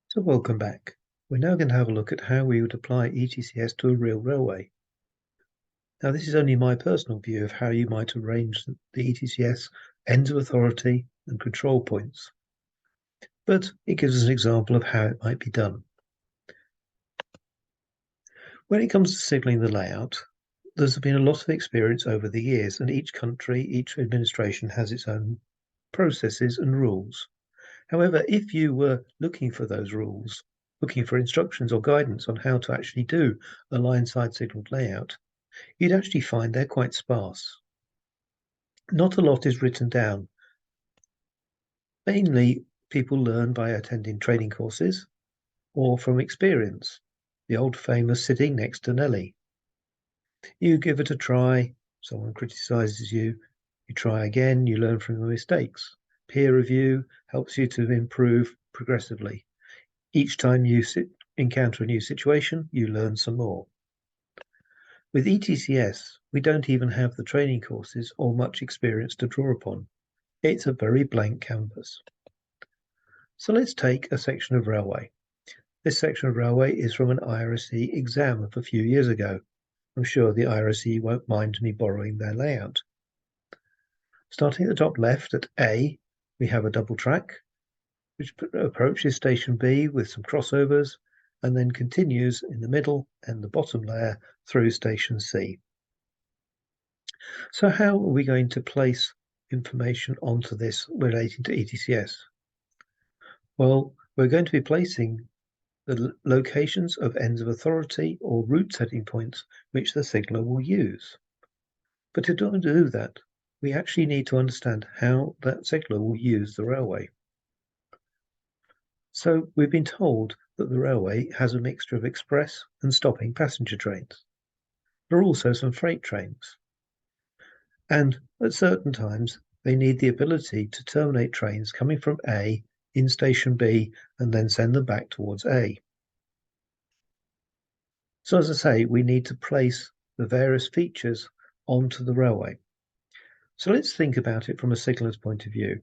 So welcome back. We're now going to have a look at how we would apply ETCS to a real railway. Now, this is only my personal view of how you might arrange the ETCS ends of authority and control points, but it gives us an example of how it might be done. When it comes to signalling the layout, there's been a lot of experience over the years, and each country, each administration has its own processes and rules. However, if you were looking for those rules, looking for instructions or guidance on how to actually do a line-side signalled layout, you'd actually find they're quite sparse. Not a lot is written down. Mainly, people learn by attending training courses or from experience, the old famous sitting next to Nelly. You give it a try, someone criticizes you, you try again, you learn from your mistakes. Peer review helps you to improve progressively. Each time you encounter a new situation, you learn some more. With ETCS, we don't even have the training courses or much experience to draw upon. It's a very blank canvas. So let's take a section of railway. This section of railway is from an IRSE exam of a few years ago. I'm sure the IRSE won't mind me borrowing their layout. Starting at the top left at A, we have a double track, which approaches station B with some crossovers, and then continues in the middle and the bottom layer through station C. So how are we going to place information onto this relating to ETCS? Well, we're going to be placing the locations of ends of authority or route setting points which the signaller will use. But to do that, we actually need to understand how that signaller will use the railway. So we've been told that the railway has a mixture of express and stopping passenger trains. There are also some freight trains. And at certain times, they need the ability to terminate trains coming from A in station B and then send them back towards A. So as I say, we need to place the various features onto the railway. So let's think about it from a signaller's point of view.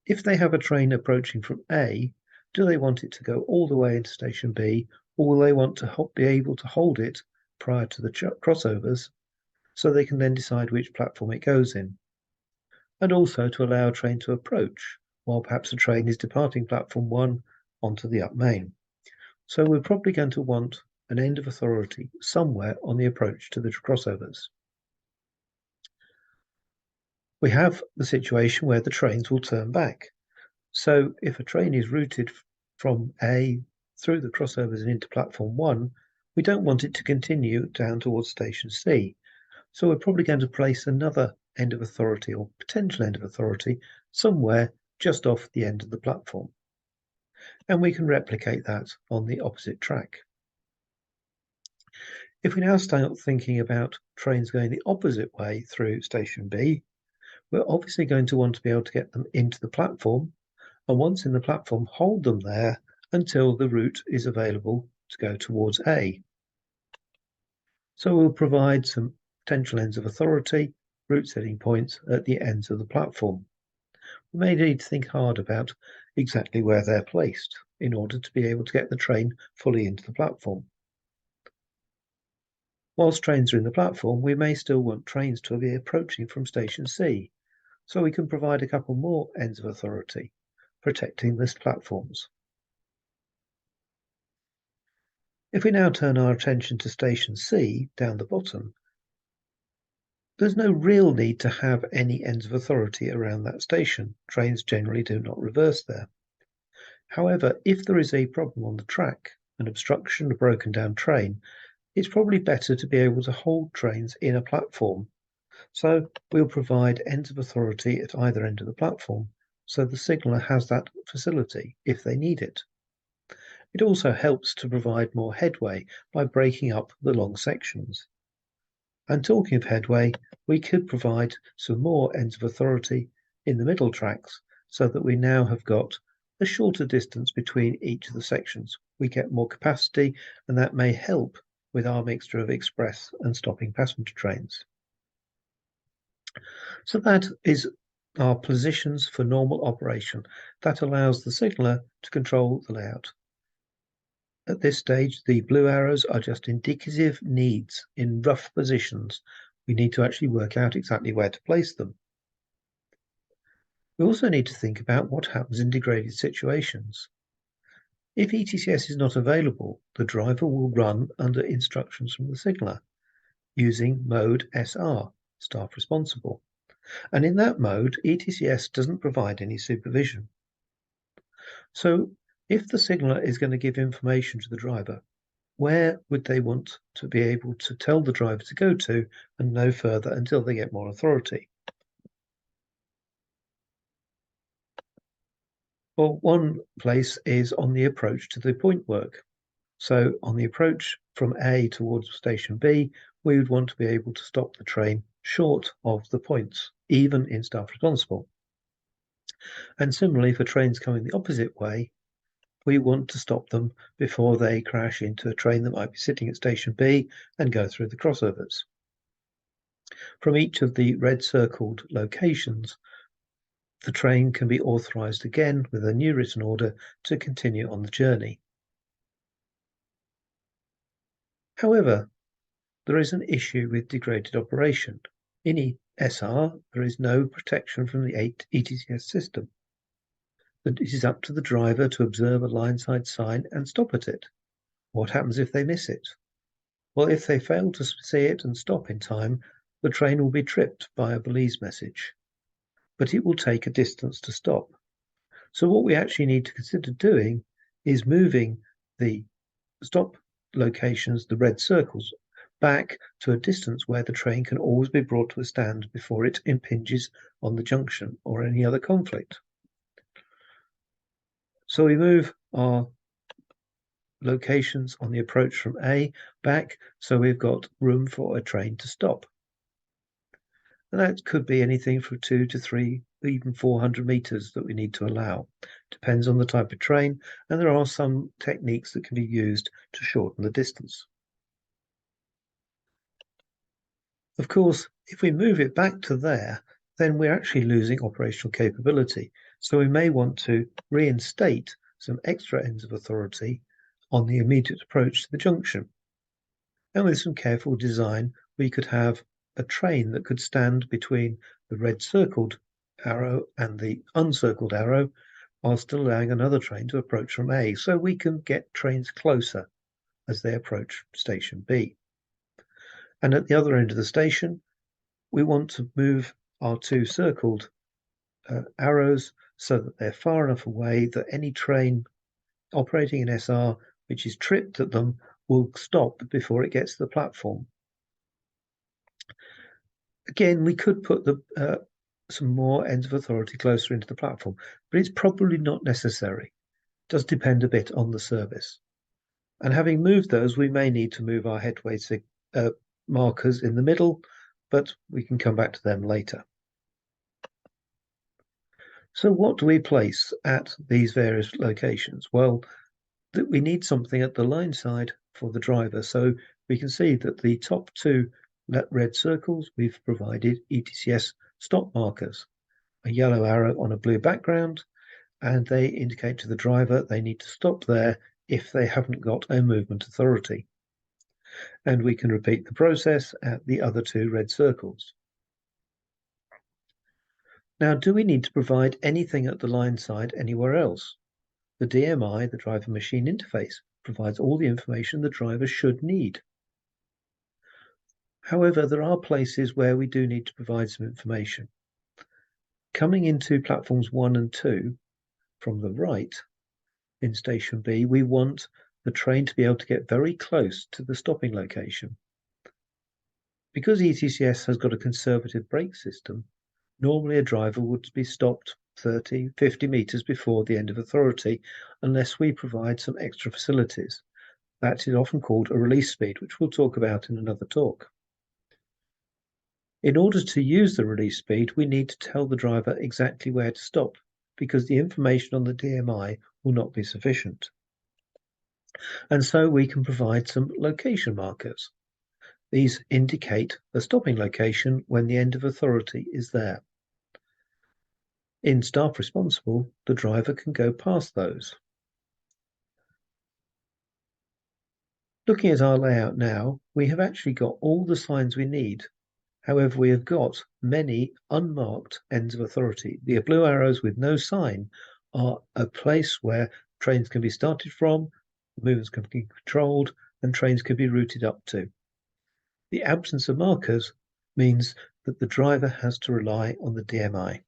If they have a train approaching from A, do they want it to go all the way into station B, or will they want to be able to hold it prior to the crossovers so they can then decide which platform it goes in? And also to allow a train to approach while perhaps a train is departing platform 1 onto the up main. So we're probably going to want an end of authority somewhere on the approach to the crossovers. We have the situation where the trains will turn back. So if a train is routed from A through the crossovers and into platform 1, we don't want it to continue down towards station C. So we're probably going to place another end of authority or potential end of authority somewhere just off the end of the platform. And we can replicate that on the opposite track. If we now start thinking about trains going the opposite way through station B, we're obviously going to want to be able to get them into the platform, and once in the platform, hold them there until the route is available to go towards A. So we'll provide some potential ends of authority, route setting points at the ends of the platform. We may need to think hard about exactly where they're placed in order to be able to get the train fully into the platform. Whilst trains are in the platform, we may still want trains to be approaching from station C, so we can provide a couple more ends of authority, protecting these platforms. If we now turn our attention to station C down the bottom, there's no real need to have any ends of authority around that station. Trains generally do not reverse there. However, if there is a problem on the track, an obstruction, a broken down train, it's probably better to be able to hold trains in a platform. So we'll provide ends of authority at either end of the platform, so the signaller has that facility if they need it. It also helps to provide more headway by breaking up the long sections. And talking of headway, we could provide some more ends of authority in the middle tracks so that we now have got a shorter distance between each of the sections. We get more capacity, and that may help with our mixture of express and stopping passenger trains. So that is our positions for normal operation. That allows the signaller to control the layout. At this stage, the blue arrows are just indicative needs in rough positions. We need to actually work out exactly where to place them. We also need to think about what happens in degraded situations. If ETCS is not available, the driver will run under instructions from the signaller using mode SR, staff responsible. And in that mode, ETCS doesn't provide any supervision. So if the signaller is going to give information to the driver, where would they want to be able to tell the driver to go to and no further until they get more authority? Well, one place is on the approach to the point work. So on the approach from A towards station B, we would want to be able to stop the train short of the points, even in staff responsible. And similarly, for trains coming the opposite way, we want to stop them before they crash into a train that might be sitting at station B and go through the crossovers. From each of the red circled locations, the train can be authorized again with a new written order to continue on the journey. However, there is an issue with degraded operation. In SR, there is no protection from the ETCS system. It is up to the driver to observe a line-side sign and stop at it. What happens if they miss it? Well, if they fail to see it and stop in time, the train will be tripped by a police message, but it will take a distance to stop. So what we actually need to consider doing is moving the stop locations, the red circles, back to a distance where the train can always be brought to a stand before it impinges on the junction or any other conflict. So we move our locations on the approach from A back, so we've got room for a train to stop. And that could be anything from 2 to 3, even 400 meters that we need to allow. Depends on the type of train, and there are some techniques that can be used to shorten the distance. Of course, if we move it back to there, then we're actually losing operational capability. So we may want to reinstate some extra ends of authority on the immediate approach to the junction. And with some careful design, we could have a train that could stand between the red circled arrow and the uncircled arrow, while still allowing another train to approach from A, so we can get trains closer as they approach station B. And at the other end of the station, we want to move our two circled arrows so that they're far enough away that any train operating in SR which is tripped at them will stop before it gets to the platform. Again, we could put the some more ends of authority closer into the platform, but it's probably not necessary. It does depend a bit on the service. And having moved those, we may need to move our headway markers in the middle, but we can come back to them later. So what do we place at these various locations? Well, we need something at the line side for the driver. So we can see that the top two red circles, we've provided ETCS stop markers, a yellow arrow on a blue background, and they indicate to the driver they need to stop there if they haven't got a movement authority. And we can repeat the process at the other two red circles. Now, do we need to provide anything at the line side anywhere else? The DMI, the driver machine interface, provides all the information the driver should need. However, there are places where we do need to provide some information. Coming into platforms 1 and 2 from the right in station B, we want the train to be able to get very close to the stopping location. Because ETCS has got a conservative brake system, normally a driver would be stopped 30, 50 meters before the end of authority, unless we provide some extra facilities. That is often called a release speed, which we'll talk about in another talk. In order to use the release speed, we need to tell the driver exactly where to stop, because the information on the DMI will not be sufficient. And so we can provide some location markers. These indicate the stopping location when the end of authority is there. In staff responsible, the driver can go past those. Looking at our layout now, we have actually got all the signs we need. However, we have got many unmarked ends of authority. The blue arrows with no sign are a place where trains can be started from, movements can be controlled, and trains can be routed up to. The absence of markers means that the driver has to rely on the DMI.